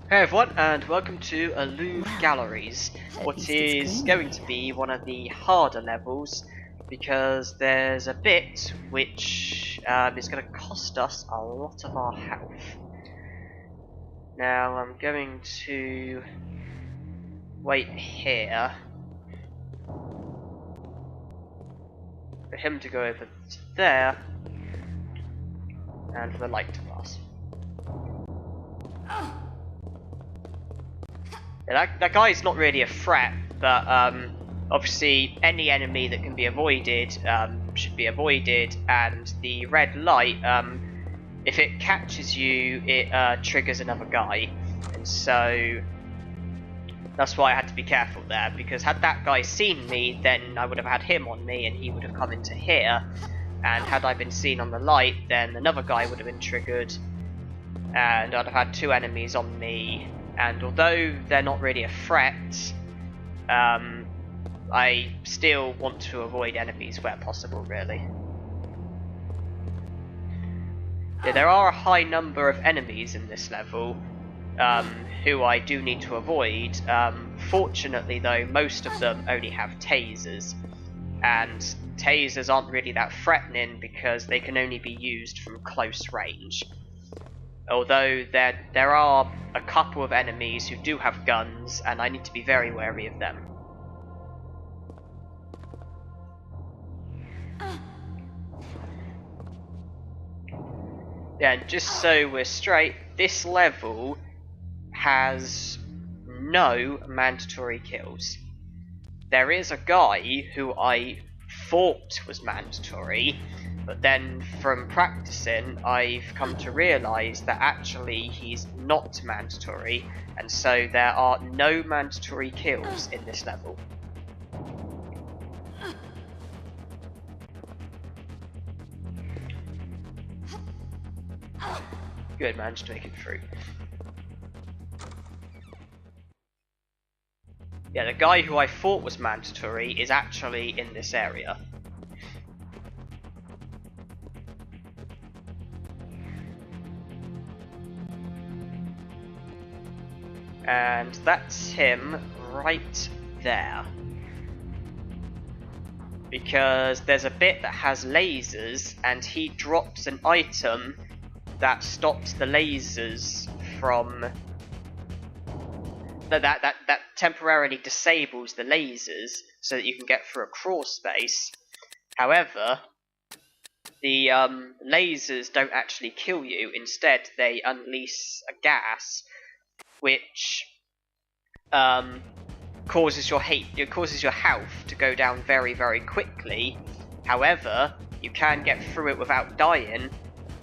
Hey everyone, and welcome to a Louvre Galleries, what is going to be one of the harder levels, because there's a bit which is going to cost us a lot of our health. Now I'm going to wait here for him to go over to there, and for the light to pass. Yeah, that guy's not really a threat, but obviously any enemy that can be avoided should be avoided, and the red light, if it catches you, it triggers another guy, and so that's why I had to be careful there, because had that guy seen me, then I would have had him on me and he would have come into here, and had I been seen on the light, then another guy would have been triggered, and I'd have had two enemies on me. And although they're not really a threat, I still want to avoid enemies where possible, really. Yeah, there are a high number of enemies in this level, who I do need to avoid. Fortunately though, most of them only have tasers, and tasers aren't really that threatening because they can only be used from close range. Although there are a couple of enemies who do have guns, and I need to be very wary of them. Yeah, and just so we're straight, this level has no mandatory kills. There is a guy who I thought was mandatory, but then from practicing I've come to realise that actually he's not mandatory, and so there are no mandatory kills in this level. Good, managed to make it through. Yeah, the guy who I thought was mandatory is actually in this area. And that's him right there. Because there's a bit that has lasers, and he drops an item that stops the lasers from... That temporarily disables the lasers so that you can get through a crawl space. However, the lasers don't actually kill you. Instead, they unleash a gas which causes your health to go down very, very quickly. However, you can get through it without dying.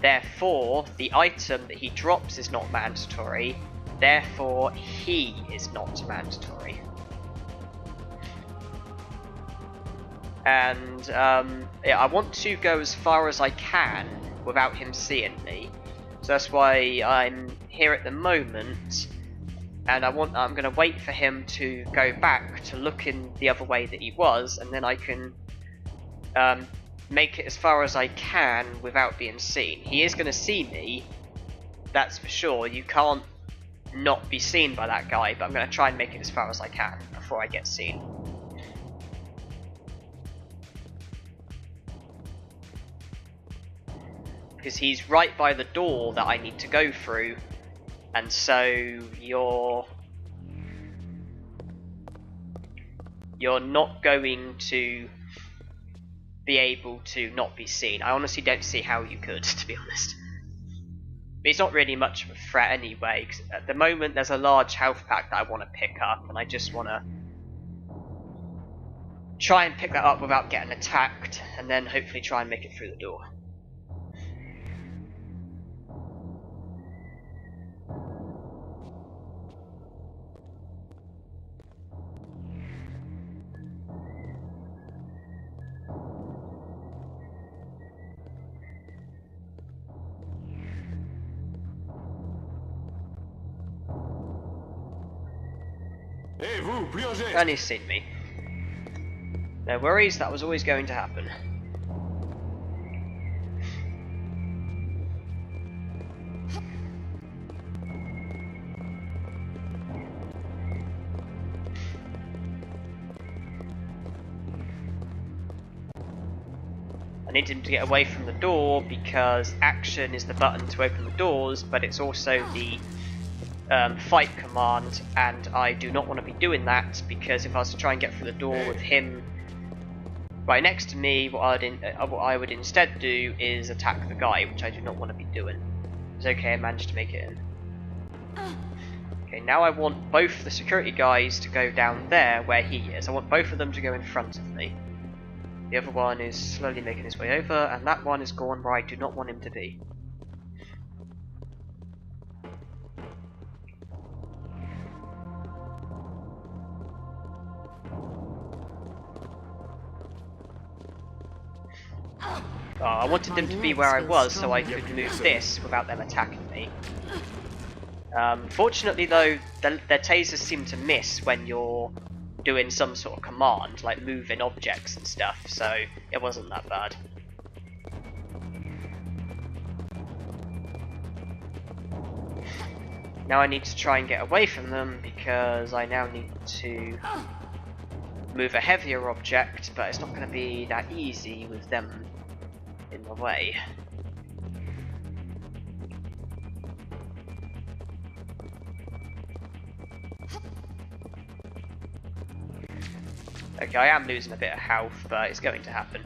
Therefore, the item that he drops is not mandatory. Therefore, he is not mandatory. And yeah, I want to go as far as I can without him seeing me. So that's why I'm here at the moment. And I'm going to wait for him to go back to look in the other way that he was, and then I can make it as far as I can without being seen. He is going to see me, that's for sure. You can't not be seen by that guy, but I'm going to try and make it as far as I can before I get seen. Because he's right by the door that I need to go through, and so you're not going to be able to not be seen. I honestly don't see how you could, to be honest. But he's not really much of a threat anyway, because at the moment there's a large health pack that I want to pick up, and I just want to try and pick that up without getting attacked, and then hopefully try and make it through the door. And he's seen me. No worries, that was always going to happen. need him to get away from the door because action is the button to open the doors, but it's also the fight command, and I do not want to be doing that because if I was to try and get through the door with him right next to me, what I would instead do is attack the guy, which I do not want to be doing. It's okay, I managed to make it in. Okay, now I want both the security guys to go down there where he is. I want both of them to go in front of me. The other one is slowly making his way over, and that one is gone where I do not want him to be. Oh, I wanted them to be where I was so I could move this without them attacking me. Fortunately though, their tasers seem to miss when you're doing some sort of command, like moving objects and stuff, so it wasn't that bad. Now I need to try and get away from them because I now need to move a heavier object, but it's not going to be that easy with them in the way. Okay, I am losing a bit of health, but it's going to happen.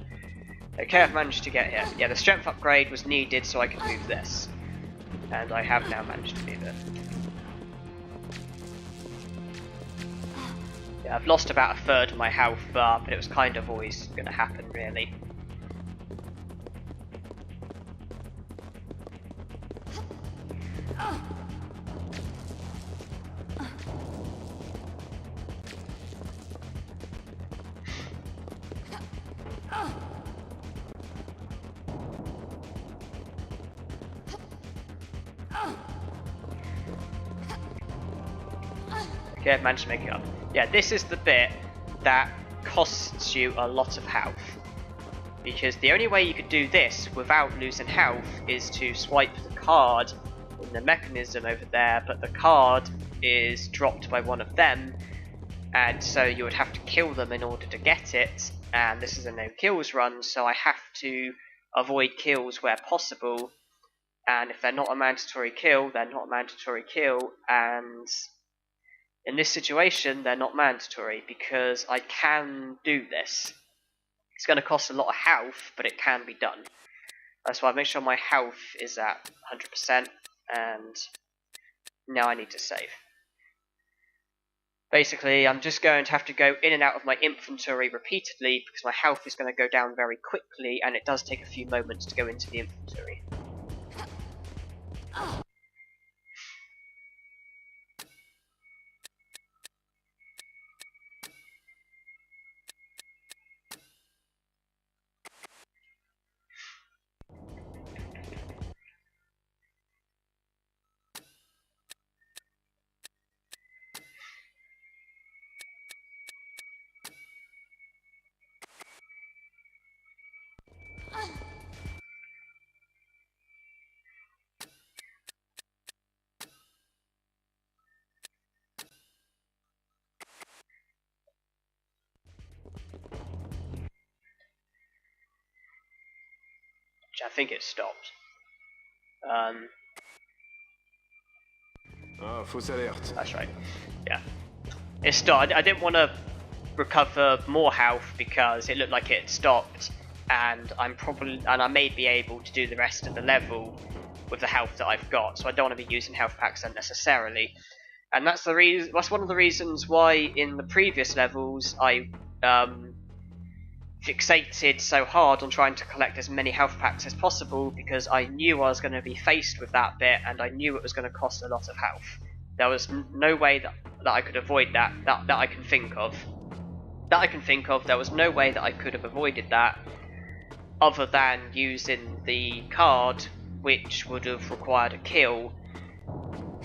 Okay, I've managed to get here. Yeah, the strength upgrade was needed so I could move this. And I have now managed to move it. Yeah, I've lost about a third of my health bar, but it was kind of always going to happen, really. Okay, I've managed to make it up. Yeah, this is the bit that costs you a lot of health. Because the only way you could do this without losing health is to swipe the card in the mechanism over there, but the card is dropped by one of them, and so you would have to kill them in order to get it, and this is a no kills run, so I have to avoid kills where possible, and if they're not a mandatory kill, they're not a mandatory kill, and in this situation they're not mandatory because I can do this. It's going to cost a lot of health, but it can be done. That's why I make sure my health is at 100%, and now I need to save. Basically, I'm just going to have to go in and out of my inventory repeatedly because my health is going to go down very quickly, and it does take a few moments to go into the inventory. I think it stopped. Fausse alerte. That's right. Yeah. It stopped. I didn't want to recover more health because it looked like it had stopped, and I may be able to do the rest of the level with the health that I've got, so I don't want to be using health packs unnecessarily. And that's the reason. That's one of the reasons why in the previous levels I fixated so hard on trying to collect as many health packs as possible, because I knew I was going to be faced with that bit, and I knew it was going to cost a lot of health. There was no way that I could avoid that I can think of. There was no way that I could have avoided that other than using the card, which would have required a kill,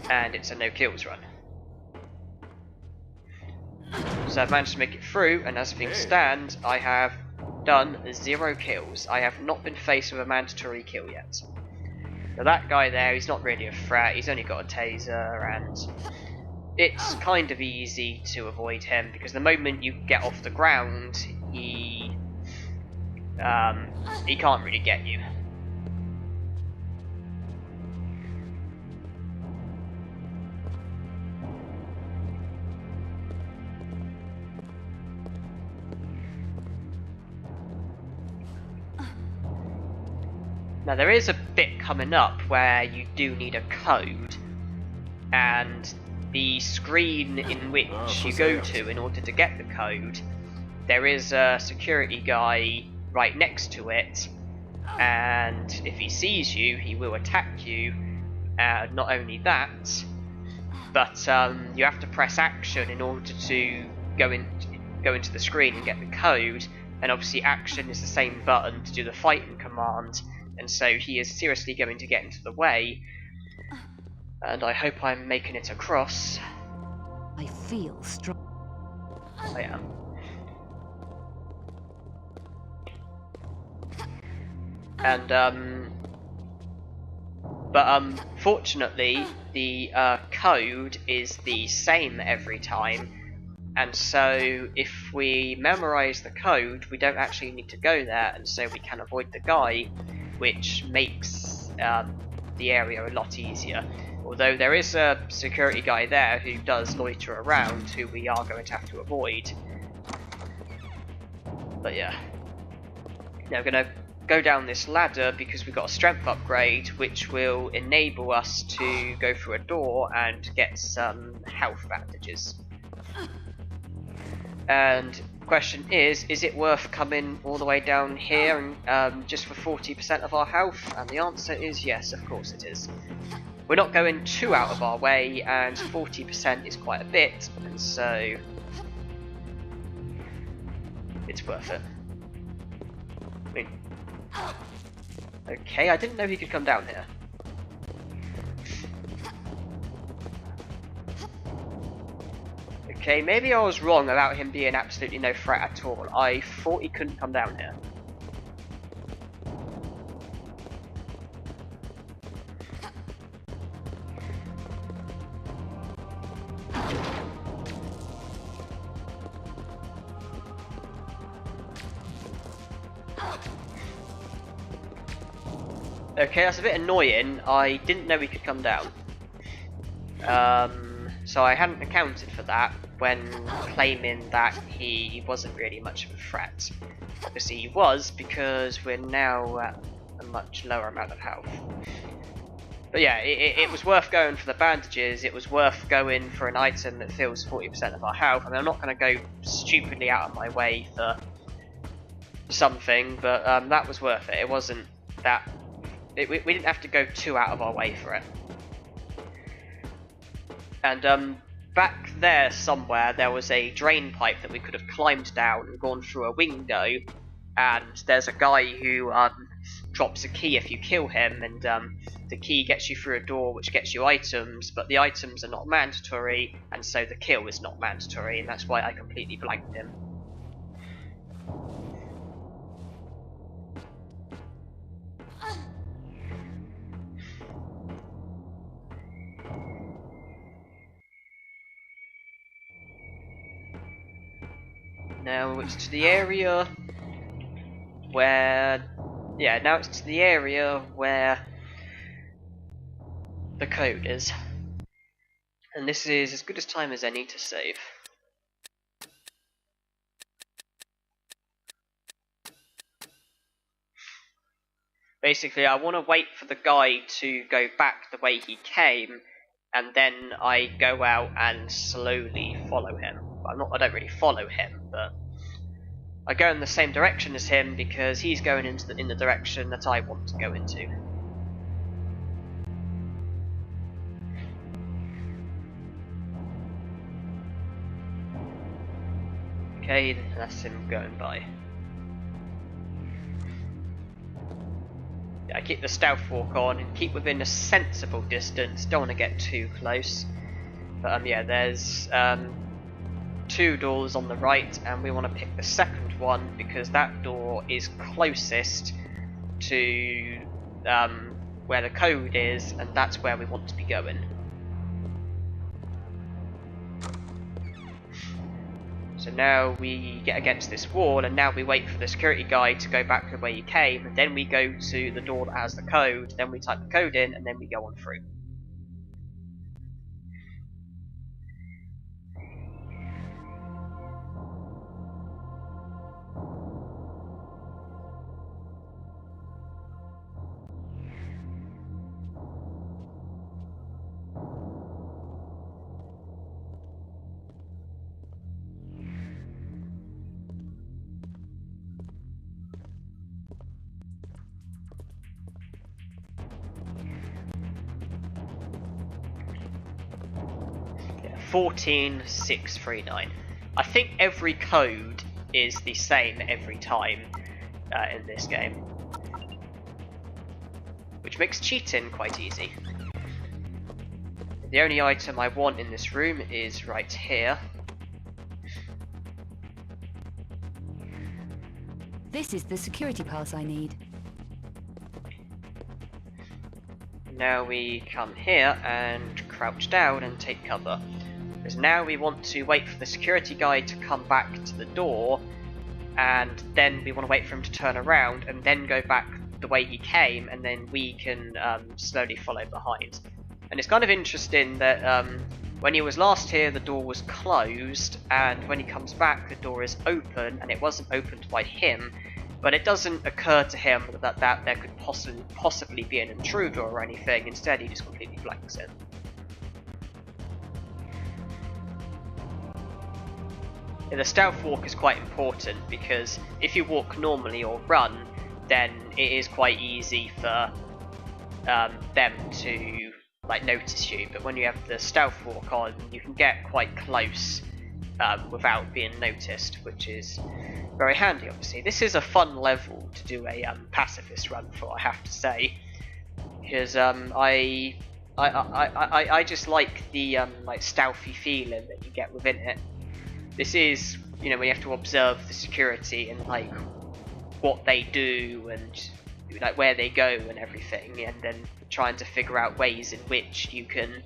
and it's a no kills run. So I've managed to make it through, and as things stand, I have done 0 kills. I have not been faced with a mandatory kill yet. Now that guy there, he's not really a threat, he's only got a taser, and it's kind of easy to avoid him, because the moment you get off the ground, he he can't really get you. Now there is a bit coming up where you do need a code, and the screen in which you go to in order to get the code, there is a security guy right next to it, and if he sees you, he will attack you. Not only that, but you have to press action in order to go into the screen and get the code, and obviously action is the same button to do the fighting command, and so he is seriously going to get into the way, and I hope I'm making it across. I feel strong. I am. And fortunately the code is the same every time, and so if we memorize the code we don't actually need to go there, and so we can avoid the guy, which makes the area a lot easier. Although there is a security guy there who does loiter around, who we are going to have to avoid. But yeah. Now we're going to go down this ladder because we've got a strength upgrade which will enable us to go through a door and get some health bandages. And the question is it worth coming all the way down here and just for 40% of our health? And the answer is yes, of course it is. We're not going too out of our way, and 40% is quite a bit, and so it's worth it. I mean, okay, I didn't know he could come down here. Okay, maybe I was wrong about him being absolutely no threat at all. I thought he couldn't come down here. Okay, that's a bit annoying. I didn't know he could come down. So I hadn't accounted for that when claiming that he wasn't really much of a threat. Obviously he was, because we're now at a much lower amount of health. But yeah, it was worth going for the bandages. It was worth going for an item that fills 40% of our health. I mean, I'm not going to go stupidly out of my way for something, but that was worth it. It wasn't that... We didn't have to go too out of our way for it. And back there somewhere there was a drain pipe that we could have climbed down and gone through a window, and there's a guy who drops a key if you kill him, and the key gets you through a door which gets you items, but the items are not mandatory, and so the kill is not mandatory, and that's why I completely blanked him. Now it's to the area where... yeah, now it's to the area where the code is. And this is as good a time as any to save. Basically, I want to wait for the guy to go back the way he came, and then I go out and slowly follow him. I don't really follow him, but I go in the same direction as him because he's going in the direction that I want to go into. Okay, that's him going by. I keep the stealth walk on and keep within a sensible distance, don't want to get too close. But yeah, there's two doors on the right, and we want to pick the second one because that door is closest to where the code is, and that's where we want to be going. So now we get against this wall, and now we wait for the security guy to go back to where you came, and then we go to the door that has the code, then we type the code in, and then we go on through. Yeah, 14639. I think every code is the same every time in this game, which makes cheating quite easy. The only item I want in this room is right here. This is the security pass I need. Now we come here and crouch down and take cover. Because now we want to wait for the security guy to come back to the door, and then we want to wait for him to turn around and then go back the way he came, and then we can slowly follow behind. And it's kind of interesting that when he was last here the door was closed, and when he comes back the door is open, and it wasn't opened by him, but it doesn't occur to him that there could possibly be an intruder or anything. Instead he just completely blanks it. The stealth walk is quite important, because if you walk normally or run, then it is quite easy for them to notice you, but when you have the stealth walk on, you can get quite close without being noticed, which is very handy. Obviously, this is a fun level to do a pacifist run for, I have to say, because I just like the stealthy feeling that you get within it. This is, when you have to observe the security and what they do and where they go and everything, and then trying to figure out ways in which you can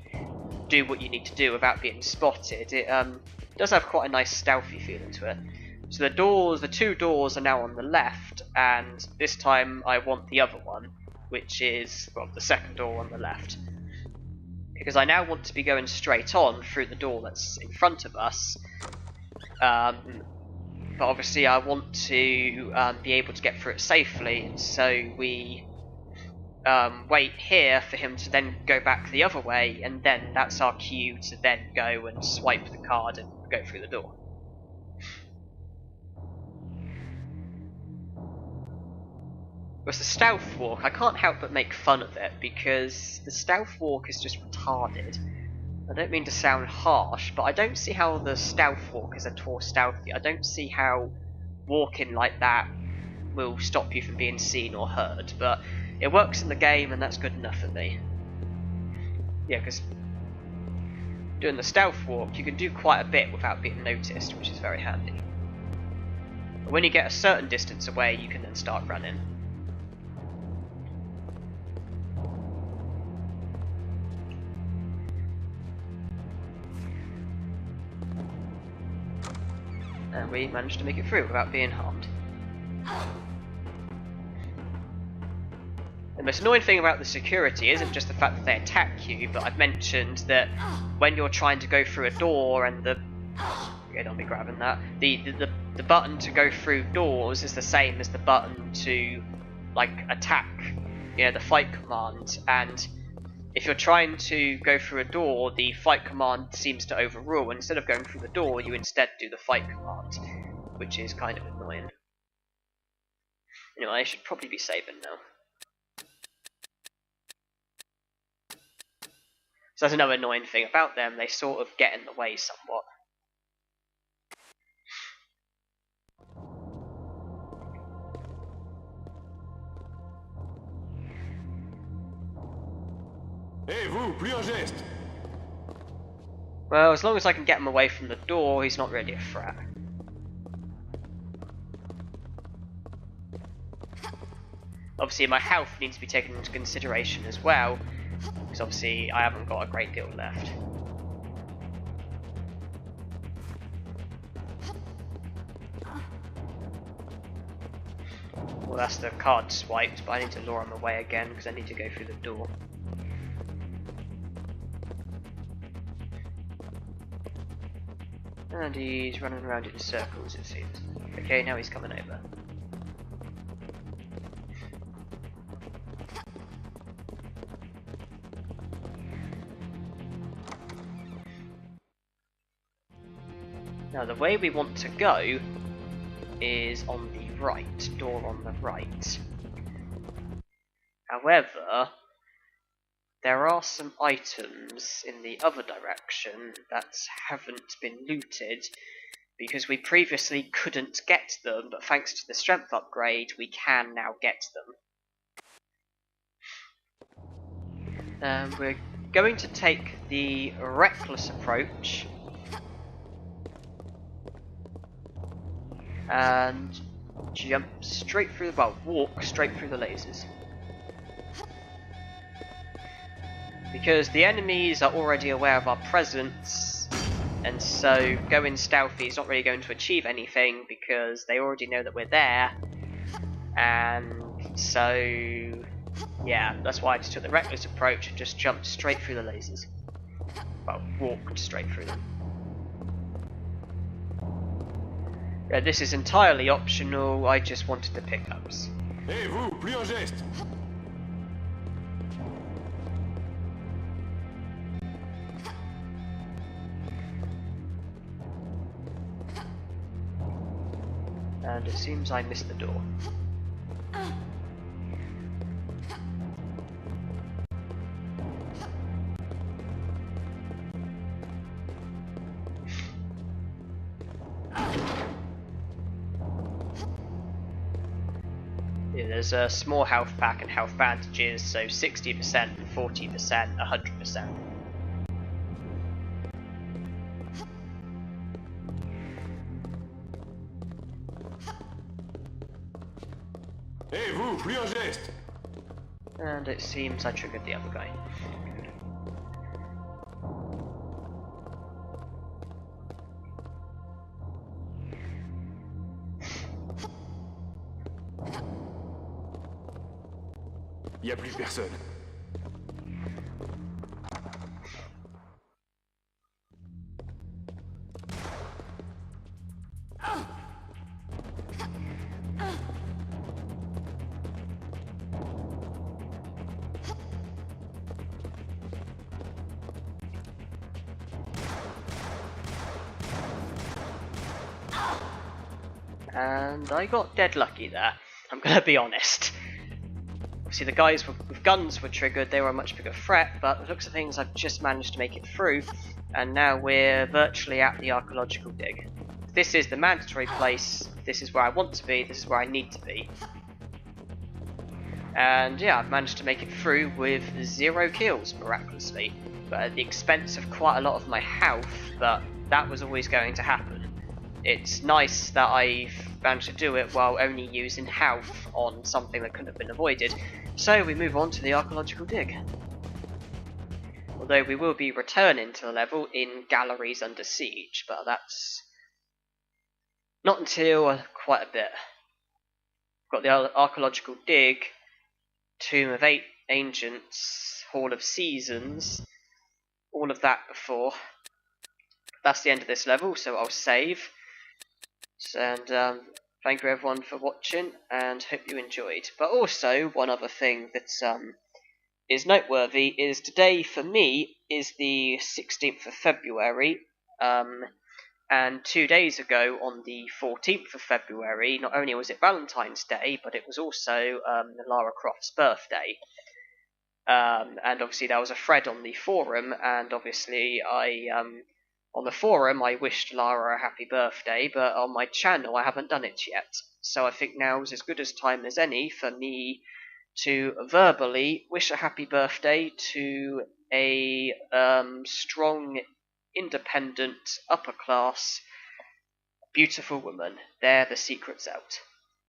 do what you need to do without being spotted. It does have quite a nice stealthy feeling to it. So the two doors are now on the left, and this time I want the other one, which is, well, the second door on the left. Because I now want to be going straight on through the door that's in front of us. But obviously I want to be able to get through it safely, and so we wait here for him to then go back the other way, and then that's our cue to then go and swipe the card and go through the door. With the stealth walk, I can't help but make fun of it, because the stealth walk is just retarded. I don't mean to sound harsh, but I don't see how the stealth walk is at all stealthy. I don't see how walking like that will stop you from being seen or heard, but it works in the game, and that's good enough for me. Yeah, because doing the stealth walk, you can do quite a bit without being noticed, which is very handy. But when you get a certain distance away, you can then start running. And we managed to make it through without being harmed. The most annoying thing about the security isn't just the fact that they attack you, but I've mentioned that when you're trying to go through a door and okay, don't be grabbing that. The button to go through doors is the same as the button to attack, the fight command, and if you're trying to go through a door, the fight command seems to overrule, and instead of going through the door, you instead do the fight command, which is kind of annoying. Anyway, I should probably be saving now. So that's another annoying thing about them, they sort of get in the way somewhat. Hey, vous, plus un geste. Well, as long as I can get him away from the door, he's not really a threat. Obviously, my health needs to be taken into consideration as well, because obviously I haven't got a great deal left. Well, that's the card swiped, but I need to lure him away again because I need to go through the door. And he's running around in circles, it seems. Okay, now he's coming over. Now, the way we want to go is on the right, door on the right. However, there are some items in the other direction that haven't been looted because we previously couldn't get them, but thanks to the strength upgrade, we can now get them. We're going to take the reckless approach and jump straight through, walk straight through the lasers. Because the enemies are already aware of our presence, and so going stealthy is not really going to achieve anything because they already know that we're there. And so, yeah, that's why I just took the reckless approach and just jumped straight through the lasers. Well, walked straight through them. Yeah, this is entirely optional, I just wanted the pickups. Hey, vous, plus en geste. And it seems I missed the door. Yeah, there's a small health pack and health bandages, so 60%, 40%, 100%. Hey, vous, plus en geste. And it seems I triggered the other guy. Y a plus personne. And I got dead lucky there, I'm gonna be honest. Obviously the guys with guns were triggered, they were a much bigger threat, but the looks of things I've just managed to make it through, and now we're virtually at the archaeological dig. This is the mandatory place, this is where I want to be, this is where I need to be. And yeah, I've managed to make it through with 0 kills, miraculously, but at the expense of quite a lot of my health, but that was always going to happen. It's nice that I've managed to do it while only using health on something that couldn't have been avoided. So we move on to the archaeological dig. Although we will be returning to the level in Galleries Under Siege, but that's not until quite a bit. We've got the archaeological dig, Tomb of Ancients, Hall of Seasons, all of that before. That's the end of this level, so I'll save. And thank you everyone for watching, and hope you enjoyed. But also, one other thing that is noteworthy is today for me is the 16th of February, and 2 days ago on the 14th of February, not only was it Valentine's Day, but it was also Lara Croft's birthday. And obviously there was a thread on the forum, and obviously on the forum I wished Lara a happy birthday, but on my channel I haven't done it yet. So I think now's as good a time as any for me to verbally wish a happy birthday to a strong, independent, upper class, beautiful woman. There, the secret's out.